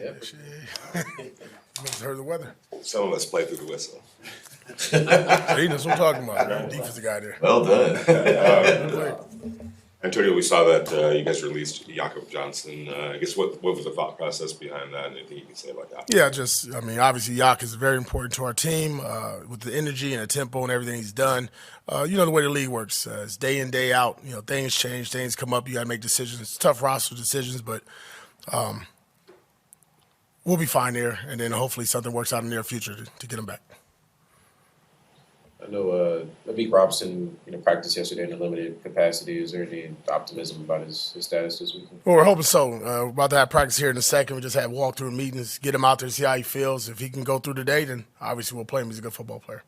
Yeah. Must heard the weather. Some of us play through the whistle. See, that's what I'm talking about. Defensive guy there. Well done. Antonio, we saw that you guys released Jakob Johnson. I guess what was the thought process behind that? Anything you can say about that? Yeah, obviously, Yak is very important to our team with the energy and the tempo and everything he's done. You know the way the league works. It's day in, day out. You know, things change, things come up. You got to make decisions. It's tough roster decisions, but we'll be fine there. And then hopefully something works out in the near future to get him back. I know Amari Robinson, practiced yesterday in a limited capacity. Is there any optimism about his status this weekend? Well, we're hoping so. We're about to have practice here in a second. We just had walkthrough meetings, get him out there, see how he feels. If he can go through today, then obviously we'll play him. He's a good football player.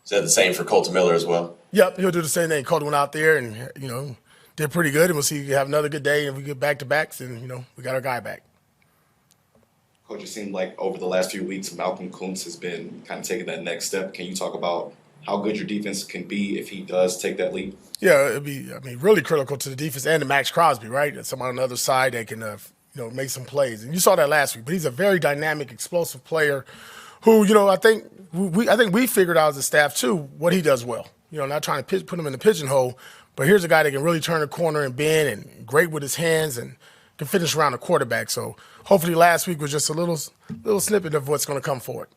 Is that the same for Colton Miller as well? Yep, he'll do the same thing. Colton went out there and, did pretty good. And we'll see if we have another good day. And if we get back-to-backs, then, we got our guy back. Coach, it seemed like over the last few weeks, Malcolm Koonce has been kind of taking that next step. Can you talk about how good your defense can be if he does take that leap? Yeah, it'd be, really critical to the defense and to Max Crosby, right? And someone on the other side that can, make some plays. And you saw that last week. But he's a very dynamic, explosive player who, I think we figured out as a staff, too, what he does well. Not trying to put him in the pigeonhole, but here's a guy that can really turn a corner and bend and great with his hands and can finish around the quarterback. So hopefully last week was just a little snippet of what's going to come forward.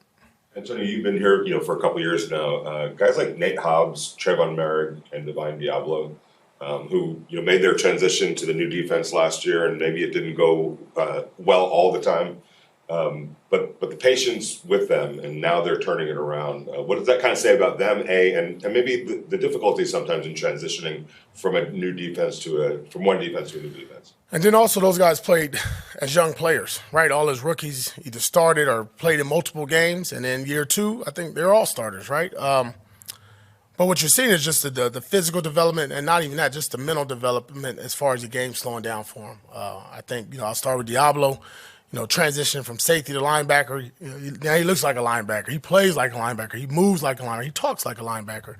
Antonio, you've been here, for a couple of years now. Guys like Nate Hobbs, Trayvon Merrick, and Divine Diablo, who made their transition to the new defense last year, and maybe it didn't go well all the time. But the patience with them, and now they're turning it around. What does that kind of say about them? And maybe the difficulty sometimes in transitioning from a new defense from one defense to a new defense. And then also those guys played as young players, right? All as rookies either started or played in multiple games. And then year two, I think they're all starters, right? But what you're seeing is just the physical development, and not even that, just the mental development as far as the game slowing down for them. I think, I'll start with Diablo. Transition from safety to linebacker. Now he looks like a linebacker. He plays like a linebacker. He moves like a linebacker. He talks like a linebacker.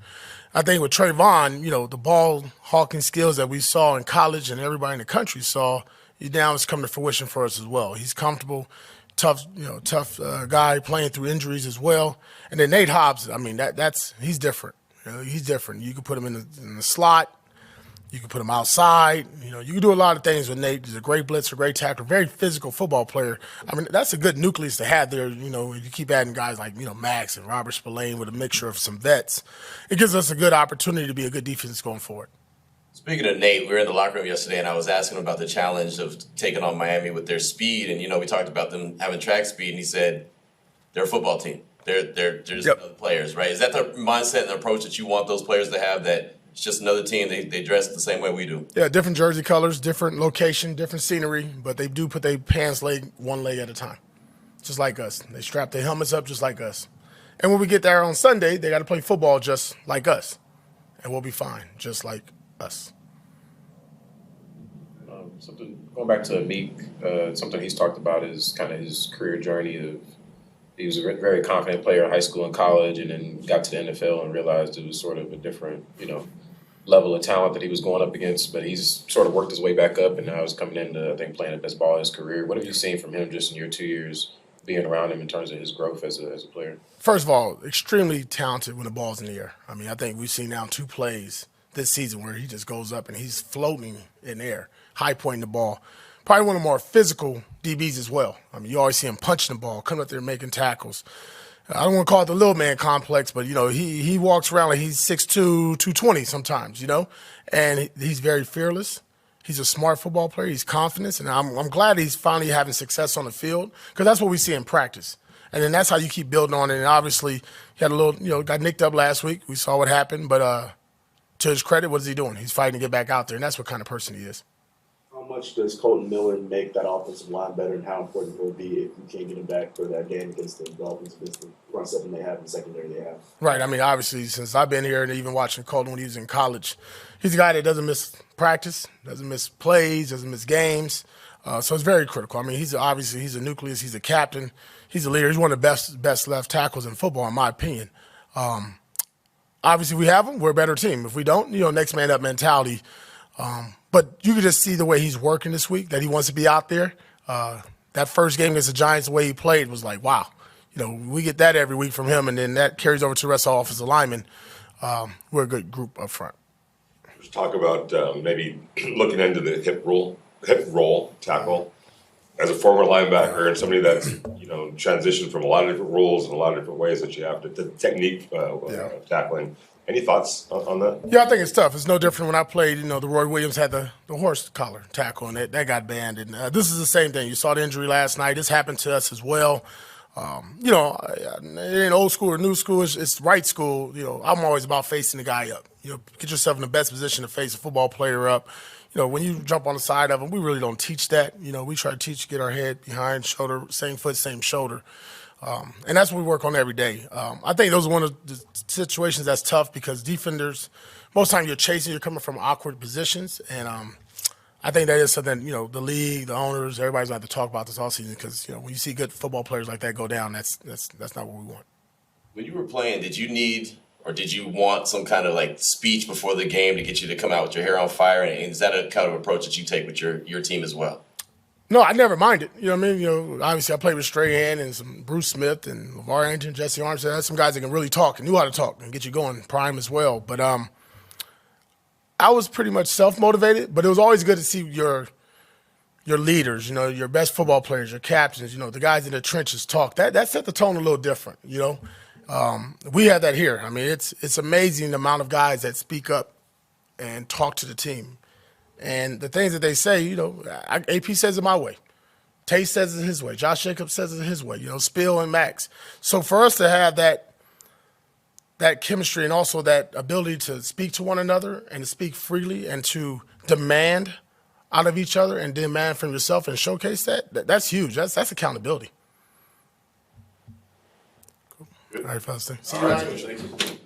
I think with Trayvon, the ball hawking skills that we saw in college and everybody in the country saw, now it's come to fruition for us as well. He's comfortable, tough guy playing through injuries as well. And then Nate Hobbs, he's different. He's different. You can put him in the slot. You can put him outside. You can do a lot of things with Nate. He's a great blitzer, great tackler, very physical football player. That's a good nucleus to have there. You keep adding guys like, Max and Robert Spillane with a mixture of some vets. It gives us a good opportunity to be a good defense going forward. Speaking of Nate, we were in the locker room yesterday, and I was asking him about the challenge of taking on Miami with their speed. And, we talked about them having track speed, and he said they're a football team. They're just other players, right? Is that the mindset and the approach that you want those players to have, that it's just another team, they dress the same way we do? Yeah, different jersey colors, different location, different scenery, but they do put their pants one leg at a time, just like us. They strap their helmets up just like us. And when we get there on Sunday, they got to play football just like us, and we'll be fine, just like us. Going back to Meek, something he's talked about is kind of his career journey. He was a very confident player in high school and college, and then got to the NFL and realized it was sort of a different, level of talent that he was going up against. But he's sort of worked his way back up, and now he's coming into, I think, playing the best ball of his career. What have you seen from him just in your 2 years being around him in terms of his growth as a player? First of all, extremely talented when the ball's in the air. I think we've seen now 2 plays this season where he just goes up and he's floating in the air, high pointing the ball. Probably one of the more physical DBs as well. You always see him punching the ball, coming up there making tackles. I don't want to call it the little man complex, but, he walks around like he's 6'2", 220 sometimes, and he's very fearless. He's a smart football player. He's confident, and I'm glad he's finally having success on the field, because that's what we see in practice. And then that's how you keep building on it. And obviously, he had a little, got nicked up last week. We saw what happened, but to his credit, what is he doing? He's fighting to get back out there, and that's what kind of person he is. How much does Colton Miller make that offensive line better, and how important will it be if you can't get him back for that game against the Dolphins, against the front seven they have and the secondary they have? Right. Obviously, since I've been here and even watching Colton when he was in college, he's a guy that doesn't miss practice, doesn't miss plays, doesn't miss games. So it's very critical. He's a nucleus. He's a captain. He's a leader. He's one of the best left tackles in football, in my opinion. Obviously, if we have him, we're a better team. If we don't, next man up mentality. But you can just see the way he's working this week, that he wants to be out there, that that first game against the Giants, the way he played was like, wow. We get that every week from him, and then that carries over to the rest of the offensive linemen. We're a good group up front. Let's talk about maybe looking into the hip roll tackle. As a former linebacker and somebody that's transitioned from a lot of different roles and a lot of different ways that you have to the technique tackling. Any thoughts on that? Yeah, I think it's tough. It's no different when I played. The Roy Williams had the horse collar tackle, and that got banned. And this is the same thing. You saw the injury last night. This happened to us as well. It ain't old school or new school. It's right school. I'm always about facing the guy up. Get yourself in the best position to face a football player up. When you jump on the side of them, we really don't teach that. We try to teach, get our head behind, shoulder, same foot, same shoulder. And that's what we work on every day. I think those are one of the situations that's tough because defenders, most time you're chasing, you're coming from awkward positions. And I think that is something, the league, the owners, everybody's going to have to talk about this all season because, when you see good football players like that go down, that's not what we want. When you were playing, did you want some kind of speech before the game to get you to come out with your hair on fire? And is that a kind of approach that you take with your team as well? No, I never minded. You know what I mean? Obviously I played with Strahan and some Bruce Smith and LeVar Arrington, Jesse Armstead. That's some guys that can really talk and knew how to talk and get you going prime as well. But I was pretty much self-motivated, but it was always good to see your leaders, your best football players, your captains, the guys in the trenches talk. That set the tone a little different, We have that here. I mean, it's amazing the amount of guys that speak up and talk to the team. And the things that they say, AP says it my way. Tate says it his way. Josh Jacobs says it his way, Spill and Max. So for us to have that chemistry and also that ability to speak to one another and to speak freely and to demand out of each other and demand from yourself and showcase that's huge. That's accountability. Cool. All right, fellas. See you.